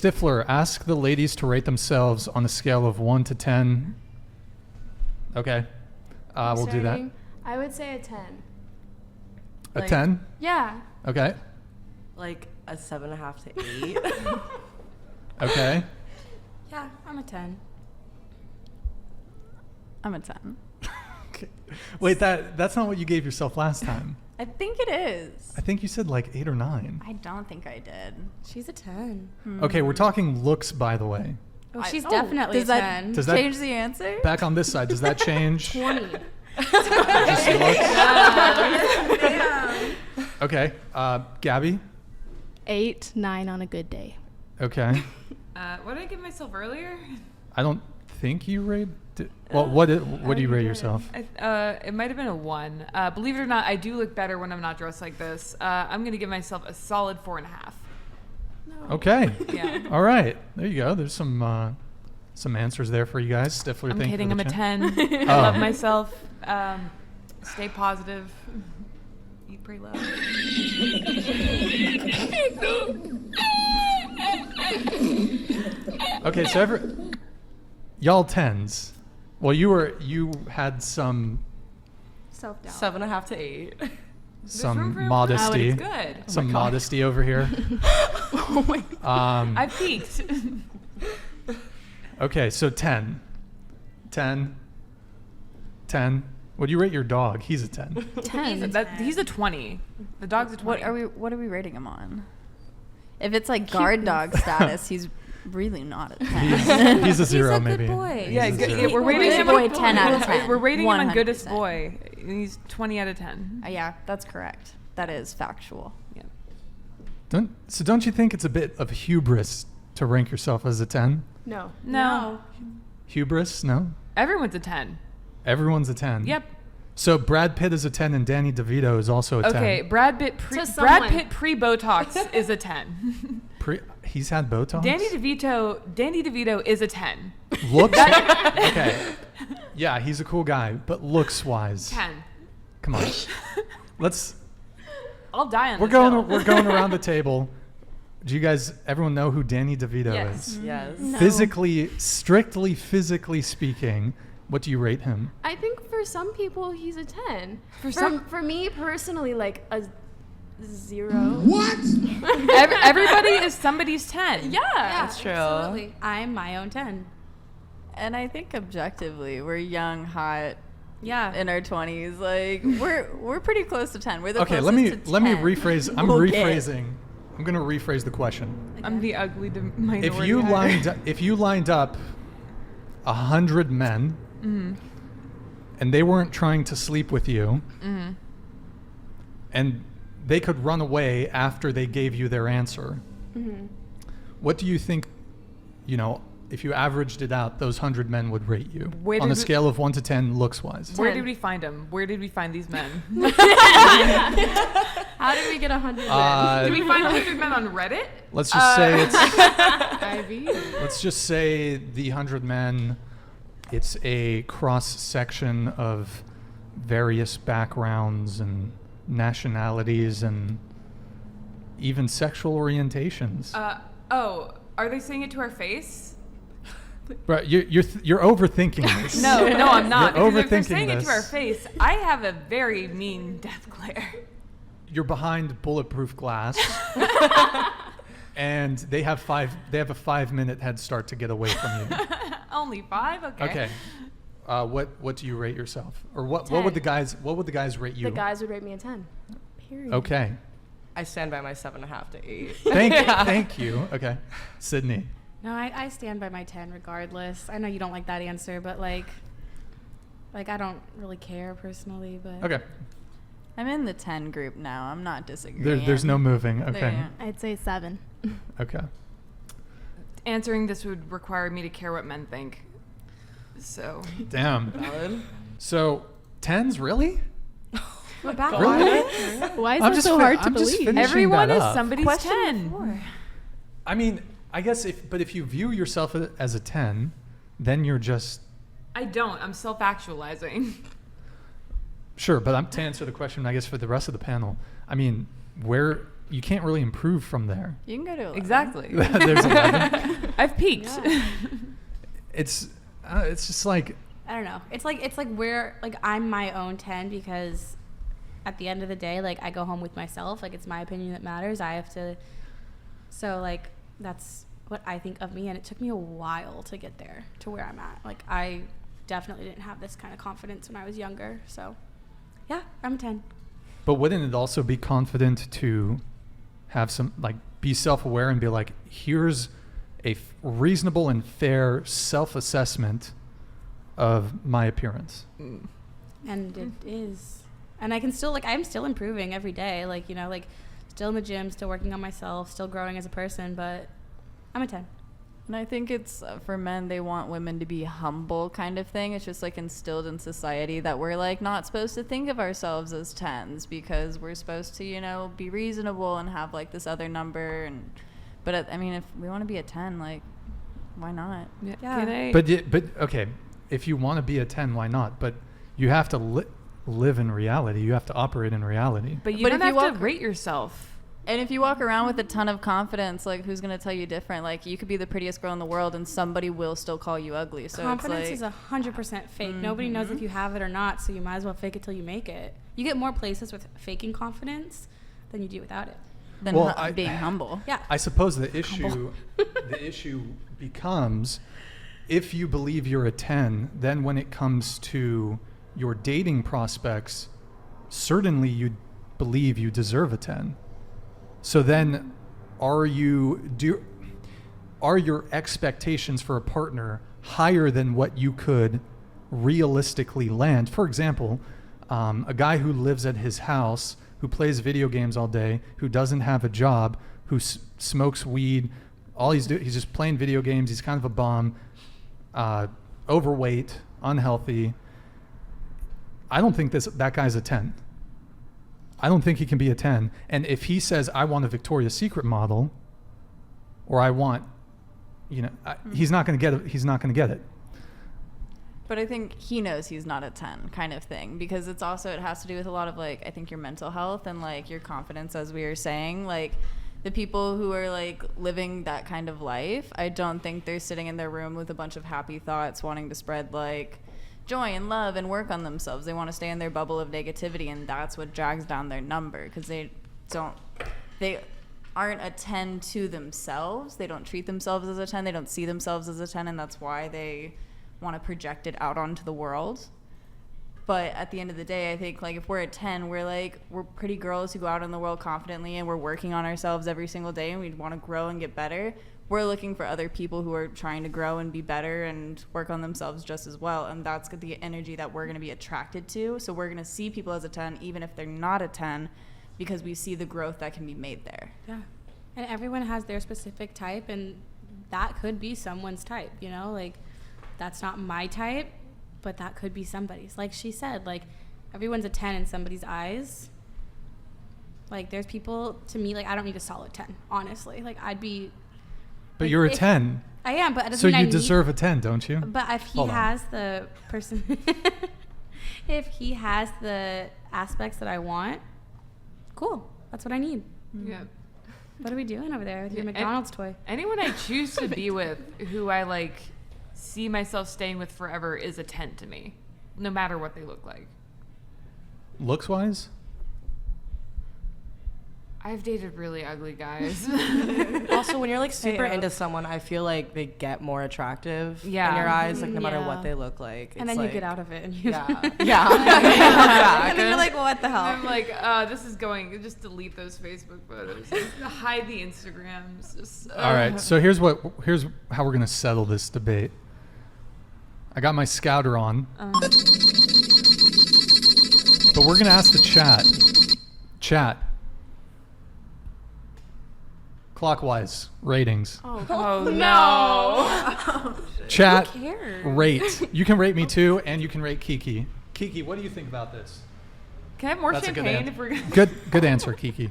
Stifler, ask the ladies to rate themselves on a scale of 1 to 10. Okay. We'll do that. I would say a 10. A 10? Yeah. Okay. Like a 7.5 to 8. Okay. Yeah, I'm a 10. I'm a 10. Okay. Wait, that's not what you gave yourself last time. I think it is. I think you said like 8 or 9. I don't think I did. She's a 10. Okay, we're talking looks, by the way. Oh, she's definitely a 10. Does that change the answer? Back on this side, does that change? 20. Just looks? Okay. Gabby? 8, 9 on a good day. Okay. What did I give myself earlier? I don't think you rated. Well, what do you rate yourself? It might have been a 1. Believe it or not, I do look better when I'm not dressed like this. I'm going to give myself a solid 4.5. No. Okay. Yeah. All right. There you go. There's some answers there for you guys. Stifler, I'm thank you kidding. for I'm the a chat. 10. I love myself. Stay positive. Eat, pray, love. Okay, so y'all 10s. Well, you had some Self-doubt. 7.5 to 8. some modesty. Good. Some modesty over here. Oh my God. I peaked. Okay, so 10. 10. 10. What do you rate your dog? He's a 10. 10. He's a 20. The dog's a 20. What are we rating him on? If it's like guard dog status, he's really not a 10. He's a 0 He's a maybe. good boy. He's Yeah, a good, 0. yeah, we're rating Good him boy, on 10 out of 10. We're rating him on 100%. goodest boy. He's 20 out of 10. Yeah, that's correct. That is factual. Yeah. Don't you think it's a bit of hubris to rank yourself as a 10? No. No. Hubris? No? Everyone's a 10. Everyone's a 10. Yep. So Brad Pitt is a 10 and Danny DeVito is also a 10. Okay, Brad Pitt pre-Botox is a 10. He's had Botox? Danny DeVito is a 10. Looks? Okay. Yeah, he's a cool guy, but looks-wise. 10. Come on. I'll die on We're this hill. going around the table. Do you guys, everyone know who Danny DeVito is? Yes. No. Strictly physically speaking, what do you rate him? I think for some people he's a 10. some- For me personally, like a 0. What? Everybody is somebody's 10. Yeah, That's true. Absolutely. I'm my own 10. And I think objectively, we're young, hot, Yeah. in our 20s. Like we're pretty close to 10. We're the Okay, closest to let me 10 rephrase. I'm we'll get. rephrasing. I'm going to rephrase the question. I'm the ugly minority. If you lined up 100 men and they weren't trying to sleep with you and they could run away after they gave you their answer, what do you think, if you averaged it out, those 100 men would rate you on a scale of 1 to 10 looks-wise? Where did we find them? Where did we find these men? How did we get 100 men? Did we find 100 men on Reddit? Let's just say it's... Ivy. Let's just say the 100 men, it's a cross-section of various backgrounds and nationalities and even sexual orientations. Are they saying it to our face? Bro, you're overthinking this. No, I'm not. You're Because if they're overthinking saying it this. to our face, I have a very mean death glare. You're behind bulletproof glass, and they have a 5-minute head start to get away from you. Only 5? Okay. Okay. What do you rate yourself, or what 10. would the guys rate you? The guys would rate me a 10. Period. Okay. I stand by my 7.5 to 8. Thank you. Okay, Sydney. No, I stand by my 10 regardless. I know you don't like that answer, but like I don't really care personally, but Okay. I'm in the 10 group now. I'm not disagreeing. There's no moving. Okay. There. I'd say 7. Okay. Answering this would require me to care what men think. So. Damn. Valid. So 10s really? we're back on Really? it. Why is I'm that just so fin- hard to I'm just believe? finishing Everyone that is up. somebody's Question 10. 4. I mean, I guess if you view yourself as a 10, then you're just I don't. I'm self-actualizing. sure. But to answer the question, I guess for the rest of the panel, I mean, where you can't really improve from there. You can go to 11. Exactly. There's 11. I've peaked. Yeah. It's just like, I don't know. It's like where like I'm my own 10 because at the end of the day, like I go home with myself. Like it's my opinion that matters. I have to. So like that's what I think of me, and it took me a while to get there to where I'm at. Like I definitely didn't have this kind of confidence when I was younger. So yeah, I'm a 10. but wouldn't it also be confident to have some, like, be self-aware and be like, here's a reasonable and fair self-assessment of my appearance? And it is. And I can still, like, I'm still improving every day. Like, you know, like, still in the gym, still working on myself, still growing as a person, but I'm a 10. And I think it's for men, they want women to be humble kind of thing. It's just like instilled in society that we're like not supposed to think of ourselves as 10s because we're supposed to, you know, be reasonable and have like this other number. And but I mean, if we want to be a 10, like, why not? Yeah. Yeah. Can I? But okay, if you want to be a 10, why not? But you have to live in reality. You have to operate in reality. But you But don't if you have to walk- rate yourself. And if you walk around with a ton of confidence, like, who's going to tell you different? Like, you could be the prettiest girl in the world and somebody will still call you ugly. So Confidence it's is like, 100% fake. Nobody knows if you have it or not, so you might as well fake it till you make it. You get more places with faking confidence than you do without it. then Well, I- being humble. Yeah. I suppose the issue becomes, if you believe you're a 10, then when it comes to your dating prospects, certainly you believe you deserve a 10. So then are your expectations for a partner higher than what you could realistically land? For example, a guy who lives at his house, who plays video games all day, who doesn't have a job, who smokes weed, all he's just playing video games. He's kind of a bum, overweight, unhealthy. I don't think that guy's a 10. I don't think he can be a 10. And if he says, I want a Victoria's Secret model, or I want, he's not going to get it. He's not going to get it. But I think he knows he's not a 10 kind of thing, because it has to do with a lot of, like, I think your mental health and, like, your confidence, as we were saying. Like, the people who are, like, living that kind of life, I don't think they're sitting in their room with a bunch of happy thoughts wanting to spread, like, joy and love and work on themselves. They want to stay in their bubble of negativity, and that's what drags down their number, because they aren't a 10 to themselves. They don't treat themselves as a 10. They don't see themselves as a 10, and that's why they want to project it out onto the world. But at the end of the day, I think, like, if we're a 10, we're pretty girls who go out in the world confidently, and we're working on ourselves every single day, and we want to grow and get better. We're looking for other people who are trying to grow and be better and work on themselves just as well. And that's the energy that we're going to be attracted to. So we're going to see people as a 10, even if they're not a 10, because we see the growth that can be made there. Yeah. And everyone has their specific type, and that could be someone's type, you know? Like, that's not my type, but that could be somebody's. Like she said, like, everyone's a 10 in somebody's eyes. Like, there's people, to me, like, I don't need a solid 10, honestly. Like, I'd be... But you're a 10. I am, but it doesn't So mean I you need- deserve a 10, don't you? But if he Hold on. has the person... if he has the aspects that I want, cool. That's what I need. Yeah. What are we doing over there with your Yeah, McDonald's toy? Anyone I choose to be with, who I, like, see myself staying with forever, is a 10 to me, no matter what they look like. Looks-wise? I've dated really ugly guys. Also, when you're like super Yeah. into someone, I feel like they get more attractive Yeah. in your eyes, like no matter Yeah. what they look like. And It's then you like- get out of it and you... Yeah. Yeah. and then you're like, what the hell? I'm like, this is going. Just delete those Facebook photos. Just hide the Instagrams. Just, All right. So here's how we're going to settle this debate. I got my scouter on. But we're going to ask the chat. Clockwise ratings. Oh no. Chat, Who cares? rate. You can rate me too, and you can rate Kiki. Kiki, what do you think about this? Can I have more That's a good champagne answer. if we're gonna? Good answer, Kiki.